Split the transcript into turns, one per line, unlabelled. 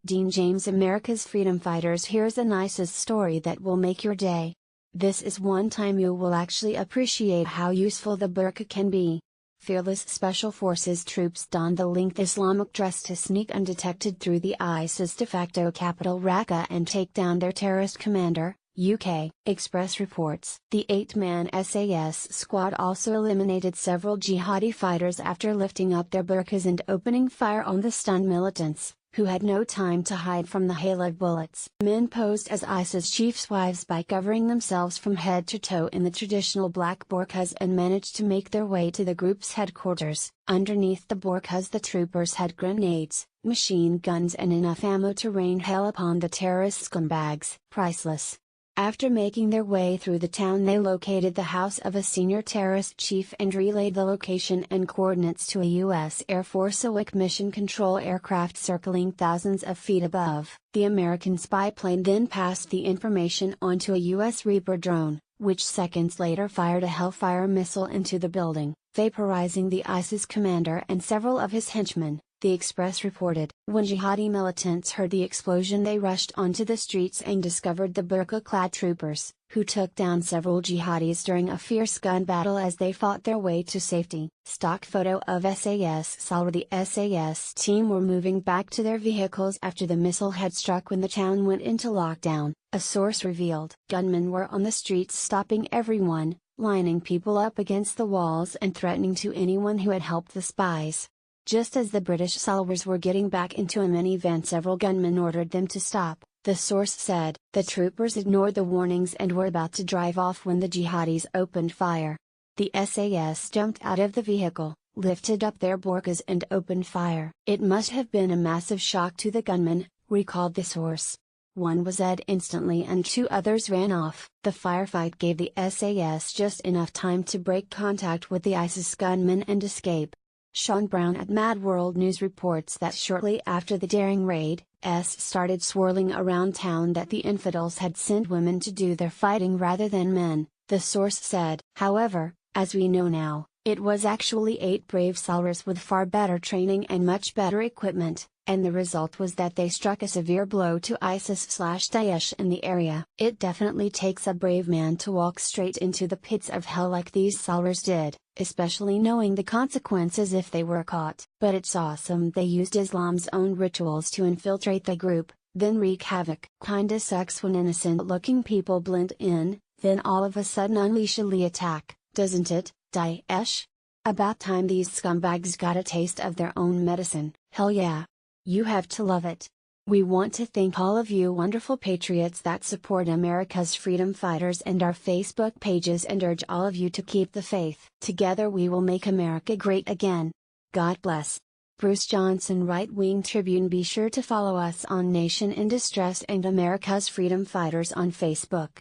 Dean James, America's freedom fighters. Here's a nicest story that will make your day. This is one time you will actually appreciate how useful the burqa can be. Fearless Special Forces troops donned the linked Islamic dress to sneak undetected through the ISIS de facto capital Raqqa and take down their terrorist commander, UK Express reports. The 8-man SAS squad also eliminated several jihadi fighters after lifting up their burqas and opening fire on the stunned militants, who had no time to hide from the hail of bullets. Men posed as ISIS chiefs' wives by covering themselves from head to toe in the traditional black burqas and managed to make their way to the group's headquarters. Underneath the burqas, the troopers had grenades, machine guns and enough ammo to rain hell upon the terrorist scumbags. Priceless. After making their way through the town, they located the house of a senior terrorist chief and relayed the location and coordinates to a U.S. Air Force AWAC mission control aircraft circling thousands of feet above. The American spy plane then passed the information on to a U.S. Reaper drone, which seconds later fired a Hellfire missile into the building, vaporizing the ISIS commander and several of his henchmen. The Express reported. When jihadi militants heard the explosion, they rushed onto the streets and discovered the burqa-clad troopers, who took down several jihadis during a fierce gun battle as they fought their way to safety. Stock photo of SAS Salwa. The SAS team were moving back to their vehicles after the missile had struck when the town went into lockdown, a source revealed. Gunmen were on the streets stopping everyone, lining people up against the walls and threatening to anyone who had helped the spies. Just as the British Salwars were getting back into a minivan, several gunmen ordered them to stop, the source said. The troopers ignored the warnings and were about to drive off when the jihadis opened fire. The SAS jumped out of the vehicle, lifted up their burqas and opened fire. It must have been a massive shock to the gunmen, recalled the source. One was dead instantly and 2 others ran off. The firefight gave the SAS just enough time to break contact with the ISIS gunmen and escape. Sean Brown at Mad World News reports that shortly after the daring raid, started swirling around town that the infidels had sent women to do their fighting rather than men, the source said. However, as we know now, it was actually 8 brave Salwars with far better training and much better equipment, and the result was that they struck a severe blow to ISIS/Daesh in the area. It definitely takes a brave man to walk straight into the pits of hell like these Salwars did, especially knowing the consequences if they were caught. But it's awesome they used Islam's own rituals to infiltrate the group, then wreak havoc. Kinda sucks when innocent looking people blend in, then all of a sudden unleash a attack, doesn't it, Daesh? About time these scumbags got a taste of their own medicine. Hell yeah. You have to love it. We want to thank all of you wonderful patriots that support America's freedom fighters and our Facebook pages, and urge all of you to keep the faith. Together we will make America great again. God bless. Bruce Johnson, Right Wing Tribune. Be sure to follow us on Nation in Distress and America's Freedom Fighters on Facebook.